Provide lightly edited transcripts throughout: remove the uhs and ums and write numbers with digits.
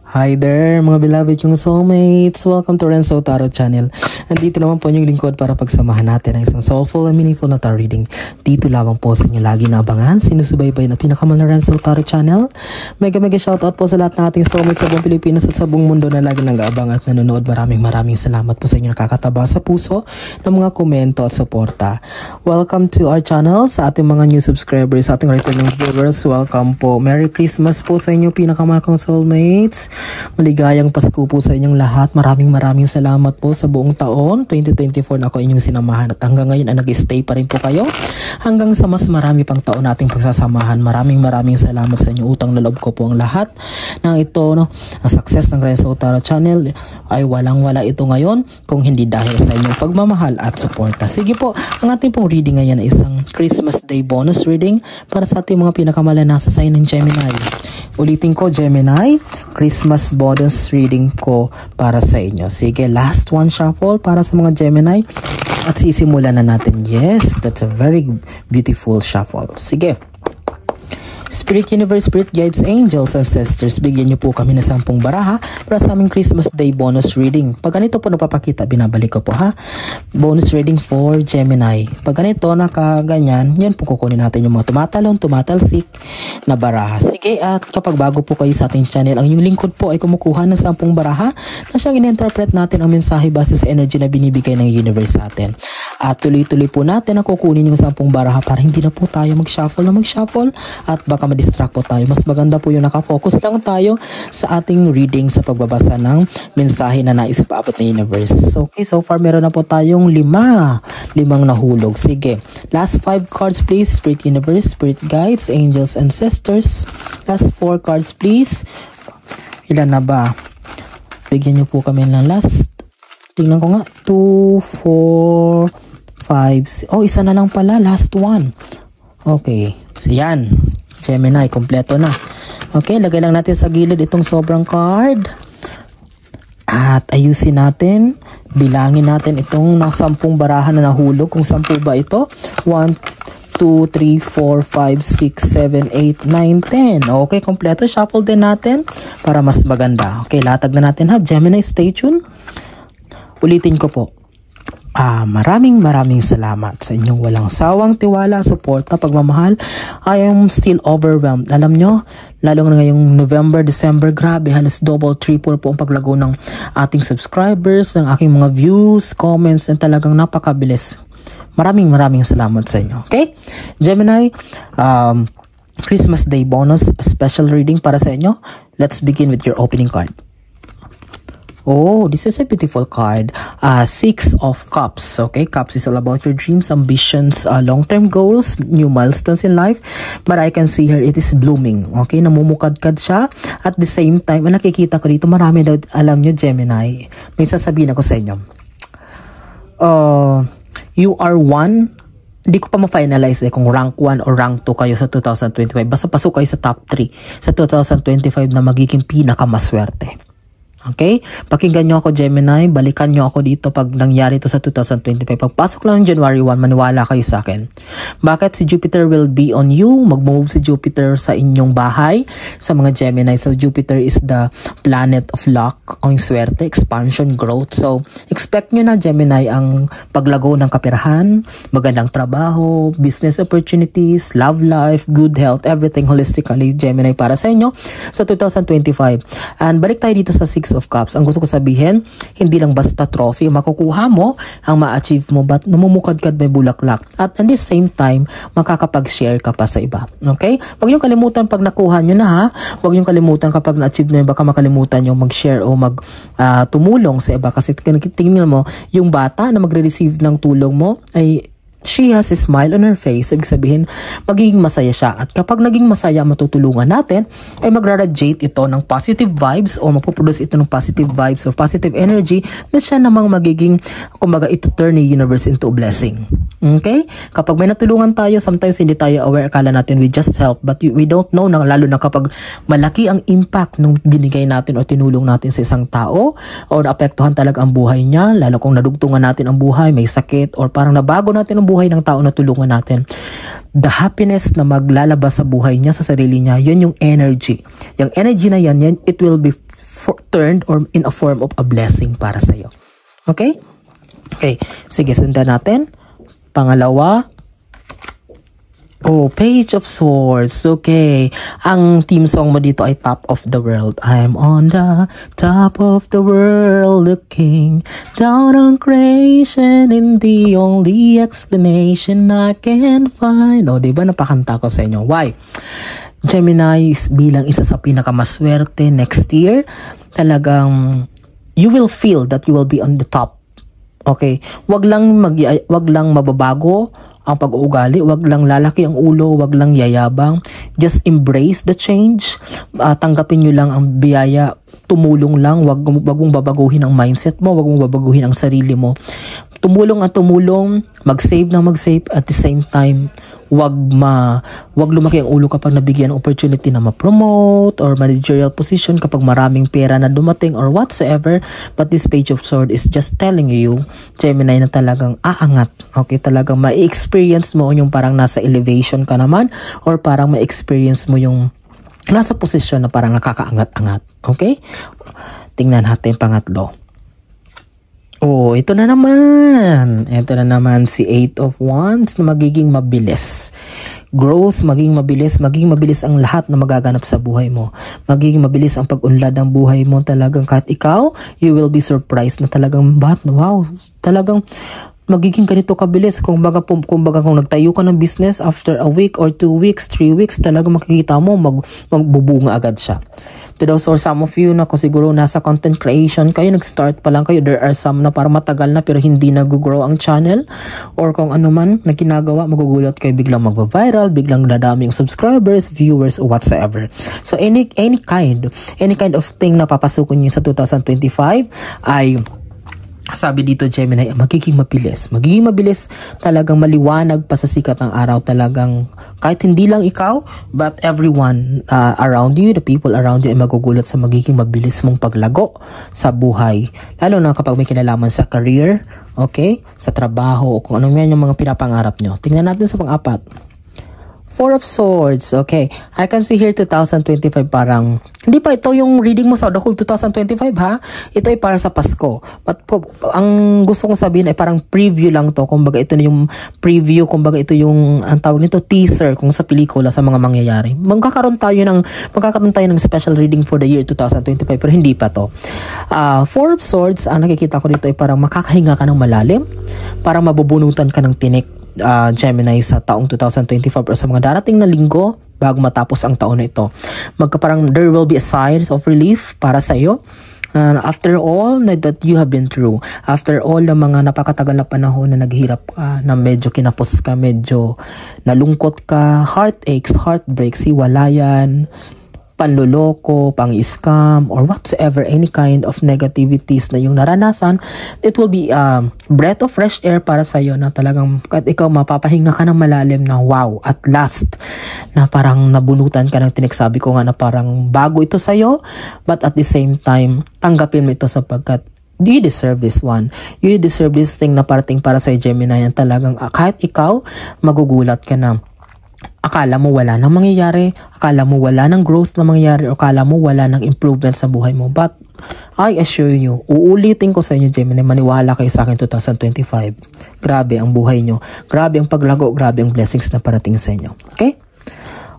Hi there mga beloved yung soulmates! Welcome to Renzo Tarot Channel. Nandito naman po yung lingkod para pagsamahan natin ang isang soulful and meaningful na tarot reading. Dito lamang po sa inyo lagi naabangan, sinusubaybay na pinakamahal na Renzo Tarot Channel. Mega shoutout po sa lahat ng ating soulmates sa buong Pilipinas at sa buong mundo na lagi nag-aabang at nanonood. Maraming salamat po sa inyo nakakataba sa puso ng mga komento at suporta. Welcome to our channel sa ating mga new subscribers, sa ating returning viewers. Welcome po. Merry Christmas po sa inyo pinakamahal kong soulmates. Maligayang Pasko po sa inyong lahat. Maraming salamat po sa buong taon 2024 na ako inyong sinamahan at hanggang ngayon ay nag-stay pa rin po kayo hanggang sa mas marami pang taon nating pagsasamahan. Maraming salamat sa inyong utang na loob ko po ang lahat ng ito, ang success ng Renzo Tarot Channel ay walang-wala ito ngayon kung hindi dahil sa inyong pagmamahal at suporta. Sige po, ang ating pong reading ngayon ay isang Christmas Day bonus reading para sa ating mga pinakamahal na nasa sign ng Gemini. Ulitin ko, Gemini, Christmas bonus reading ko para sa inyo. Sige, last one shuffle para sa mga Gemini at sisimulan na natin. Yes, that's a very beautiful shuffle. Sige. Spirit Universe, Spirit Guides, Angels, Ancestors, bigyan niyo po kami ng 10 baraha para sa aming Christmas Day bonus reading. Pag ganito po napapakita, binabalik ko po ha. Bonus reading for Gemini. Pag ganito, nakaganyan, yan po kukunin natin yung mga tumatalon, tumatalsik na baraha. Sige, at kapag bago po kayo sa ating channel, ang inyong lingkod po ay kumukuha ng 10 baraha na siyang in-interpret natin ang mensahe base sa energy na binibigay ng universe sa atin. At tuloy-tuloy po natin na kukunin yung 10 baraha para hindi na po tayo mag-shuffle at baka ma-distract po tayo. Mas maganda po yung nakafocus lang tayo sa ating reading sa pagbabasa ng mensahe na nais paabot ng universe. Okay, so far meron na po tayong limang nahulog. Sige, last 5 cards please. Spirit Universe, Spirit Guides, Angels, Ancestors. Last 4 cards please. Ilan na ba? Bigyan niyo po kami ng last. Tingnan ko nga. 2, 4, 5. Oh, isa na lang pala. Last one. Okay. Yan. Gemini, kompleto na. Okay, lagay lang natin sa gilid itong sobrang card. At ayusin natin. Bilangin natin itong 10 barahan na nahulog. Kung 10 ba ito? 1, 2, 3, 4, 5, 6, 7, 8, 9, 10. Okay, kompleto. Shuffle din natin para mas maganda. Okay, latag na natin ha. Gemini, stay tuned. Ulitin ko po. Maraming salamat sa inyong walang sawang tiwala, suporta, pagmamahal. I am still overwhelmed. Alam nyo, lalo na ngayong November, December, grabe, halos double, triple po ang paglago ng ating subscribers, ng aking mga views, comments, and talagang napakabilis. Maraming salamat sa inyo. Okay? Gemini, Christmas Day bonus, special reading para sa inyo. Let's begin with your opening card. Oh, this is a beautiful card. 6 of Cups. Okay, Cups is all about your dreams, ambitions, long-term goals, new milestones in life. But I can see here, it is blooming. Okay, namumukadkad siya. At the same time, nakikita ko dito, marami daw, alam nyo, Gemini, may sasabihin ako sa inyo. You are one. Hindi ko pa ma-finalize kung rank 1 or rank 2 kayo sa 2025. Basta pasok kayo sa top 3 sa 2025 na magiging pinakamaswerte. Okay? Pakinggan nyo ako, Gemini. Balikan nyo ako dito pag nangyari ito sa 2025. Pagpasok lang ng January 1, maniwala kayo sa akin. Bakit? Si Jupiter will be on you. Mag-move si Jupiter sa inyong bahay sa mga Gemini. So, Jupiter is the planet of luck, o yung swerte, expansion, growth. So, expect nyo na, Gemini, ang paglago ng kapirahan, magandang trabaho, business opportunities, love life, good health, everything holistically, Gemini, para sa inyo sa 2025. And balik tayo dito sa 6 of Cups. Ang gusto ko sabihin, hindi lang basta trophy makukuha mo, ang ma-achieve mo, but namumukadkad may bulaklak. At the same time, makakapag-share ka pa sa iba. Okay? Huwag niyong kalimutan pag nakuha nyo na ha. Huwag niyong kalimutan kapag na-achieve nyo, baka makalimutan nyo mag-share o tumulong sa iba. Kasi tingnan mo, yung bata na magre-receive ng tulong mo ay she has a smile on her face. Ibig sabihin, magiging masaya siya. At kapag naging masaya matutulungan natin, ay magra-radiate ito ng positive vibes o mapoproduce ito ng positive vibes or positive energy na siya namang magiging, kumbaga, ito turn the universe into a blessing. Okay? Kapag may natulungan tayo, sometimes hindi tayo aware, akala natin we just help, but we don't know na, lalo na kapag malaki ang impact nung binigay natin o tinulong natin sa isang tao o naapektuhan talaga ang buhay niya, lalo kung nadugtungan natin ang buhay, may sakit, or parang nabago natin ang buhay ng tao na tulungan natin. The happiness na maglalabas sa buhay niya, sa sarili niya, yun yung energy. Yung energy na yan, it will be turned or in a form of a blessing para sa'yo. Okay? Okay. Sige, sundan natin. Pangalawa. Oh, Page of Swords. Okay. Ang theme song mo dito ay Top of the World. I'm on the top of the world looking down on creation and the only explanation I can find. Oh, diba napakanta ko sa inyo? Why? Gemini bilang isa sa pinakamaswerte next year, talagang you will feel that you will be on the top. Okay? Wag lang mababago ang pag-uugali, wag lang lalaki ang ulo, wag lang yayabang. Just embrace the change. Tanggapin nyo lang ang biyaya, tumulong lang, wag mong babaguhin ang mindset mo, wag mong babaguhin ang sarili mo. Tumulong at tumulong, mag-save ng mag-save, at the same time, wag lumaki ang ulo kapag nabigyan ng opportunity na ma-promote or managerial position kapag maraming pera na dumating or whatsoever. But this Page of Swords is just telling you, Gemini, na talagang aangat. Okay, talagang ma-experience mo yung parang nasa elevation ka naman, or parang ma-experience mo yung nasa posisyon na parang nakakaangat-angat. Okay? Tingnan natin pangatlo. Oh, ito na naman. Ito na naman si 8 of Wands na magiging mabilis. Growth, maging mabilis ang lahat na magaganap sa buhay mo. Magiging mabilis ang pag-unlad ng buhay mo. Talagang kahit ikaw, you will be surprised na talagang, wow, talagang magiging ganito kabilis. Kung nagtayo ka ng business, after a week or 2 weeks, 3 weeks, talagang makikita mo, magbubunga agad siya. To those or some of you na kung siguro nasa content creation kayo, nag-start pa lang kayo, there are some na parang matagal na pero hindi nag-grow ang channel, or kung ano man na ginagawa, magugulat kayo, biglang magva-viral, biglang dadami yung subscribers, viewers, or whatsoever. So any kind of thing na papasukin niyo sa 2025 ay, sabi dito Gemini, magiging mabilis, talagang maliwanag pa sa sikat ng araw, talagang kahit hindi lang ikaw, but everyone around you, the people around you ay magugulat sa magiging mabilis mong paglago sa buhay, lalo na kapag may kinalaman sa career, okay, sa trabaho, o kung ano man yung mga pinapangarap nyo. Tingnan natin sa pang-apat. 4 of Swords. Okay. I can see here 2025 parang, hindi pa ito yung reading mo sa the whole 2025 ha. Ito ay para sa Pasko. But ang gusto kong sabihin ay parang preview lang to. Kumbaga ito na yung preview. Kumbaga ito yung, ang tawag nito, teaser kung sa pelikula sa mga mangyayari. Magkakaroon tayo ng special reading for the year 2025 pero hindi pa to. 4 of Swords, ang nakikita ko dito ay parang makakahinga ka ng malalim. Parang mabubunutan ka ng tinik, Gemini, sa taong 2025 or sa mga darating na linggo bago matapos ang taon na ito. Parang there will be a sign of relief para sa iyo. After all that you have been through, after all ng mga napakatagal na panahon na naghirap ka, na medyo kinapos ka, medyo nalungkot ka, heartaches, heartbreaks, hiwalayan, panloloko, pang-scam, or whatsoever, any kind of negativities na yung naranasan, it will be breath of fresh air para sa'yo na talagang kahit ikaw mapapahinga ka ng malalim na wow, at last, na parang nabunutan ka ng tinik. Sabi ko nga na parang bago ito sa'yo, but at the same time, tanggapin mo ito sapagkat you deserve this one. You deserve this thing na parating para sa Gemini, yan talagang kahit ikaw, magugulat ka na. Akala mo wala nang mangyayari, akala mo wala nang growth na mangyayari, o akala mo wala nang improvement sa buhay mo. But I assure you, uulitin ko sa inyo Gemini, maniwala kayo sa akin 2025. Grabe ang buhay nyo, grabe ang paglago, grabe ang blessings na parating sa inyo. Okay?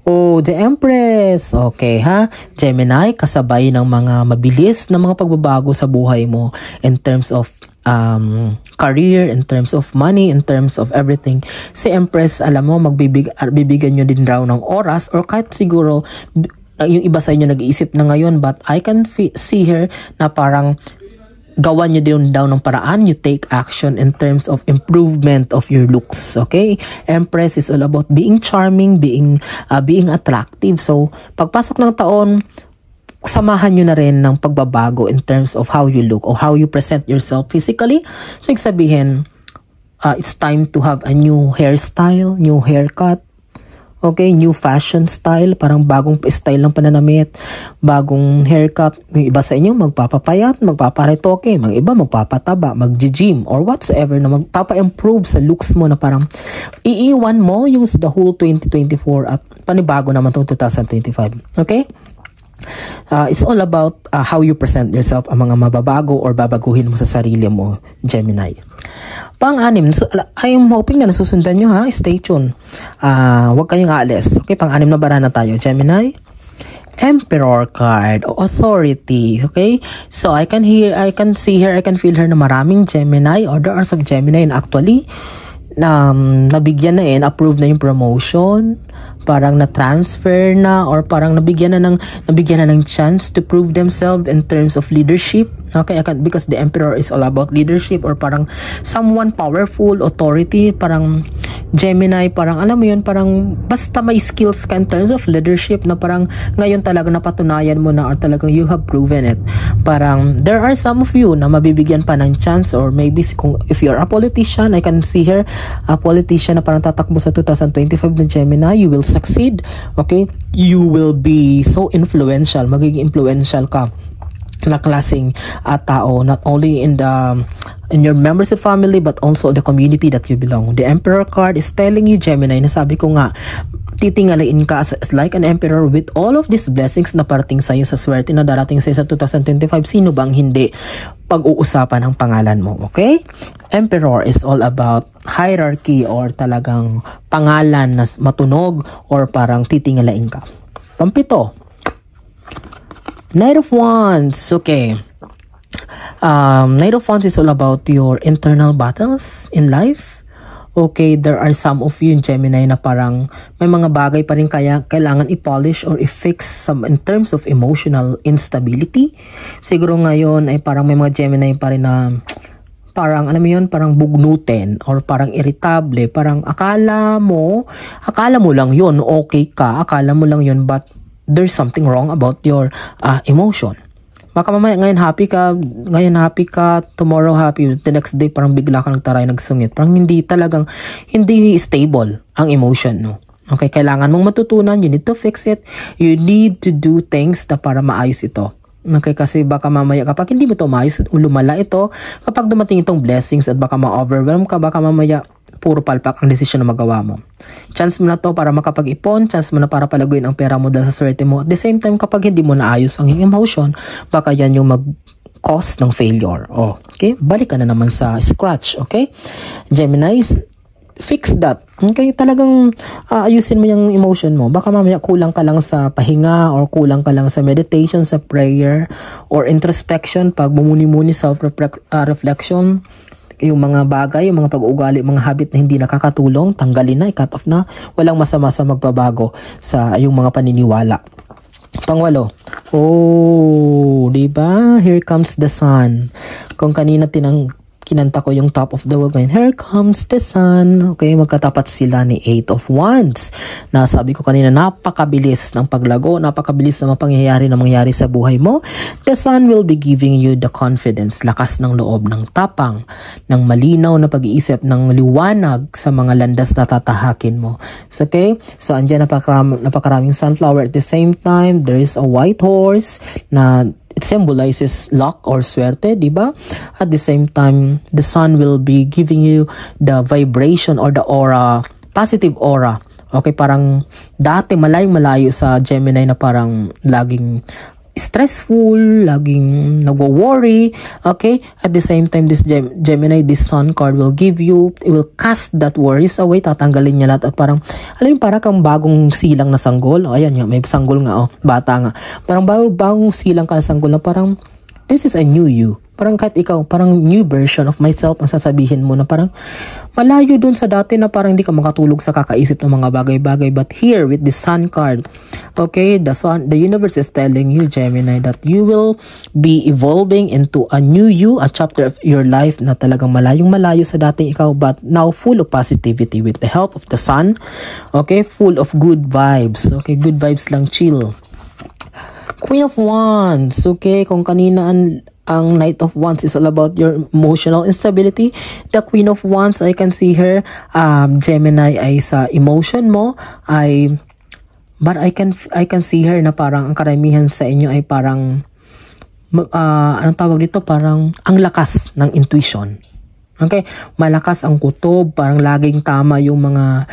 Oh, the Empress. Okay ha, Gemini, kasabay ng mga mabilis na mga pagbabago sa buhay mo in terms of career, in terms of money, in terms of everything. Si Empress, alam mo, bibigyan nyo din raw ng oras, or kahit siguro yung iba sa inyo nag-iisip na ngayon, but I can see here na parang gawan nyo din daw ng paraan, you take action in terms of improvement of your looks. Okay? Empress is all about being charming, being attractive. So, pagpasok ng taon, samahan nyo na rin ng pagbabago in terms of how you look or how you present yourself physically. So, sabihin, it's time to have a new hairstyle, new haircut, okay, new fashion style, parang bagong style ng pananamit, bagong haircut. Yung iba sa inyo, magpapapayat, magpaparetoke, mga iba magpapataba, mag-gym, or whatsoever na magpapa-improve sa looks mo na parang iiwan mo yung the whole 2024 at panibago naman itong 2025. Okay? It's all about how you present yourself, ang mga mababago or babaguhin mo sa sarili mo, Gemini. Pang-anim, so, I'm hoping na nasusundan nyo ha, stay tuned. Huwag kayong aalis. Okay, pang-anim na bara na tayo, Gemini. Emperor card, authority, okay? So, I can see her, I can feel her na maraming Gemini, or there are some Gemini and actually, nabigyan na approve na yung promotion, parang na-transfer na, or parang nabigyan na ng chance to prove themselves in terms of leadership. Okay, because the Emperor is all about leadership, or parang someone powerful, authority, parang Gemini, parang alam mo yun, parang basta may skills ka in terms of leadership na parang ngayon talaga napatunayan mo na, or talagang you have proven it. Parang there are some of you na mabibigyan pa ng chance, or maybe if you're a politician, I can see her, a politician na parang tatakbo sa 2025 na Gemini, you will succeed. Okay, you will be so influential, magiging influential ka na klaseng tao, not only in your members of family but also the community that you belong. The Emperor card is telling you, Gemini, na sabi ko nga, titingalain ka as like an emperor with all of these blessings na parating sa'yo, sa swerte na darating sa'yo sa 2025. Sino bang hindi pag-uusapan ang pangalan mo, okay? Emperor is all about hierarchy, or talagang pangalan na matunog, or parang titingalain ka. Pampito, Knight of Wands, okay. Knight of Wands is all about your internal battles in life. Okay, there are some of you in Gemini na parang may mga bagay pa rin kaya kailangan i-polish or i-fix some in terms of emotional instability. Siguro ngayon ay parang may mga Gemini pa rin na parang alam mo yun, parang bugnutin or parang irritable, parang akala mo lang yun, okay ka, akala mo lang yun, but there's something wrong about your emotion. Baka mamaya ngayon happy ka, tomorrow happy, the next day parang bigla ka nagtaray, nagsungit. Parang hindi stable ang emotion, no? Okay, kailangan mong matutunan, you need to fix it, you need to do things na para maayos ito. Okay, kasi baka mamaya kapag hindi mo ito maayos, lumala ito, kapag dumating itong blessings at baka ma-overwhelm ka, baka mamaya puro palpak ang desisyon na magawa mo. Chance mo na to para makapag-ipon, chance mo na para palaguin ang pera mo dahil sa swerte mo. At the same time, kapag hindi mo naayos ang iyong emotion, baka yan yung mag-cause ng failure. Oh, okay? Balik ka na naman sa scratch, okay? Gemini, fix that. Okay? Talagang ayusin mo yung emotion mo. Baka mamaya kulang ka lang sa pahinga, or kulang ka lang sa meditation, sa prayer, or introspection, pag mumuni-muni, self-reflection, yung mga bagay, yung mga pag-uugali, mga habit na hindi nakakatulong, tanggalin na, i-cut off na. Walang masama sa magbabago sa yung mga paniniwala. Pangwalo, diba? Here comes the sun. Kung kanina kinanta ko yung top of the world ngayon, here comes the sun. Okay, magkatapat sila ni 8 of Wands. Nasabi ko kanina, napakabilis ng paglago, napakabilis ng mga mangyayari sa buhay mo. The sun will be giving you the confidence, lakas ng loob, ng tapang, ng malinaw na pag-iisip, ng liwanag sa mga landas na tatahakin mo. So, okay, so andyan napakaraming sunflower. At the same time, there is a white horse na it symbolizes luck or swerte, diba? At the same time, the sun will be giving you the vibration or the aura, positive aura. Okay, parang dati malayo sa Gemini na parang laging stressful, laging nagwo-worry. Okay, at the same time, this Gemini, this sun card will give you, it will cast that worries away, tatanggalin niya lahat, at parang alam mo, parang kang bagong silang na sanggol. Ayan nga, may sanggol nga, bata nga, parang bagong silang ka na sanggol na parang this is a new you. Parang kahit ikaw, parang new version of myself ang sasabihin mo, na parang malayo dun sa dati na parang hindi ka makatulog sa kakaisip ng mga bagay-bagay. But here with the sun card, okay, the universe is telling you, Gemini, that you will be evolving into a new you, a chapter of your life na talagang malayong-malayo sa dating ikaw, but now full of positivity with the help of the sun. Okay, full of good vibes. Okay, good vibes lang, chill. Queen of Wands, okay, kung kanina ang Knight of Wands is all about your emotional instability, the Queen of Wands, I can see her, Gemini, ay sa emotion mo, but I can see her na parang ang karamihan sa inyo ay parang, anong tawag dito, parang ang lakas ng intuition. Okay, malakas ang kutob, parang laging tama yung mga,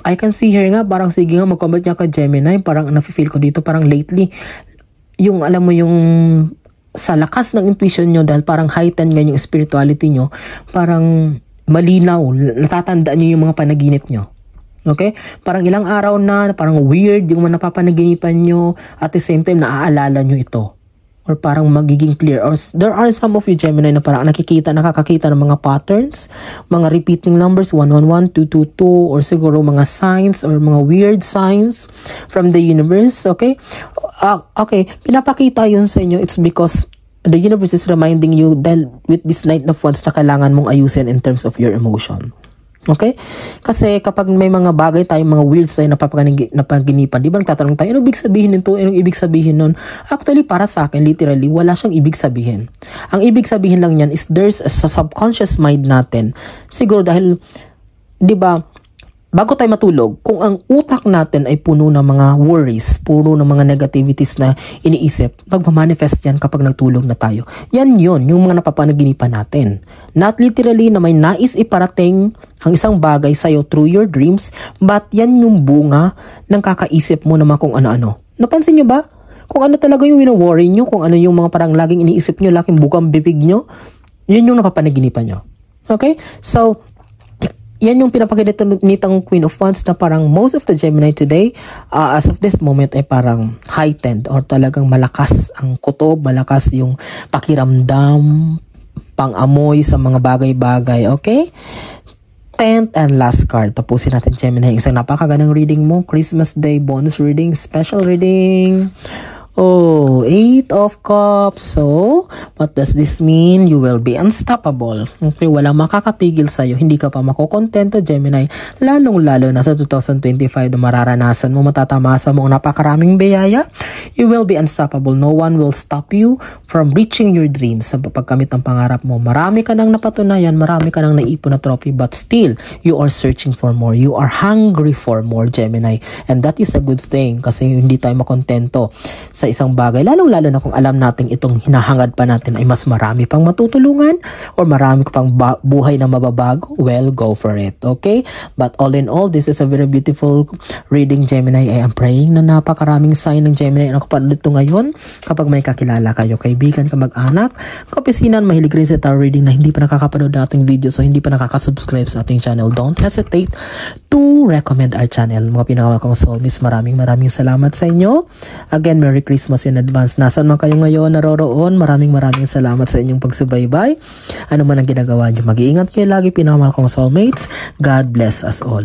I can see her nga, parang sige nga, mag-comment niya ka Gemini, parang nafe-feel ko dito, parang lately, yung alam mo yung sa lakas ng intuition nyo, dahil parang heightened nga yung spirituality nyo, parang malinaw, natatandaan nyo yung mga panaginip nyo. Okay? Parang ilang araw na, parang weird yung mga napapanaginipan nyo, at the same time, naaalala nyo ito. Or parang magiging clear. Or there are some of you Gemini na parang nakakakita ng mga patterns, mga repeating numbers, 111, 222, or siguro mga signs or mga weird signs from the universe. Okay? Okay, pinapakita yun sa inyo. It's because the universe is reminding you dahil with this Knight of Wands na kailangan mong ayusin in terms of your emotion. Okay? Kasi kapag may mga bagay tayo, mga weird tayo napaginipan, di ba nagtatanong tayo, anong ibig sabihin nito? Anong ibig sabihin nun? Actually, para sa akin, literally, wala siyang ibig sabihin. Ang ibig sabihin lang yan is there's sa subconscious mind natin. Siguro dahil, di ba, bago tayo matulog, kung ang utak natin ay puno ng mga worries, puno ng mga negativities na iniisip, magmamanifest yan kapag nagtulog na tayo. Yan yun, yung mga napapanaginipan natin. Not literally na may nais iparating ang isang bagay sa'yo through your dreams, but yan yung bunga ng kakaisip mo naman kung ano-ano. Napansin nyo ba? Kung ano talaga yung wino-worry nyo, kung ano yung mga parang laging iniisip nyo, laging bukang bibig nyo, yun yung napapanaginipan nyo. Okay? So, yan yung pinapakita nitang Queen of Wands na parang most of the Gemini today, as of this moment, ay parang heightened or talagang malakas ang kutob, malakas yung pakiramdam, pang-amoy sa mga bagay-bagay, okay? 10th and last card. Tapusin natin, Gemini. Isang napakagandang reading mo. Christmas Day bonus reading, special reading. Oh, 8 of Cups. So, what does this mean? You will be unstoppable. Okay, walang makakapigil sa'yo. Hindi ka pa makukontento, Gemini. Lalong-lalo na sa 2025 na mararanasan mo, matatamasa mo ang napakaraming biyaya. You will be unstoppable. No one will stop you from reaching your dreams. Sa pagkamit ng pangarap mo, marami ka nang napatunayan, marami ka nang naipon na trophy, but still, you are searching for more. You are hungry for more, Gemini. And that is a good thing kasi hindi tayo makontento sa isang bagay, lalong-lalo na kung alam natin itong hinahangad pa natin ay mas marami pang matutulungan or marami pang buhay na mababago, well, go for it, okay? But all in all, this is a very beautiful reading, Gemini. I am praying na napakaraming sign ng Gemini ang kapanood ito ngayon. Kapag may kakilala kayo, kaibigan, kamag-anak, kaopisinan, mahilig rin sa tarot reading na hindi pa nakakapanood na ating video, so hindi pa nakakasubscribe sa ating channel, don't hesitate to recommend our channel. Mga pinakamakong soulmates, maraming salamat sa inyo. Again, Merry Christmas in advance. Nasaan man kayo ngayon, naroroon, maraming salamat sa inyong pagsubaybay. Ano man ang ginagawa nyo, mag-iingat kayo lagi, pinakamahal kong soulmates. God bless us all.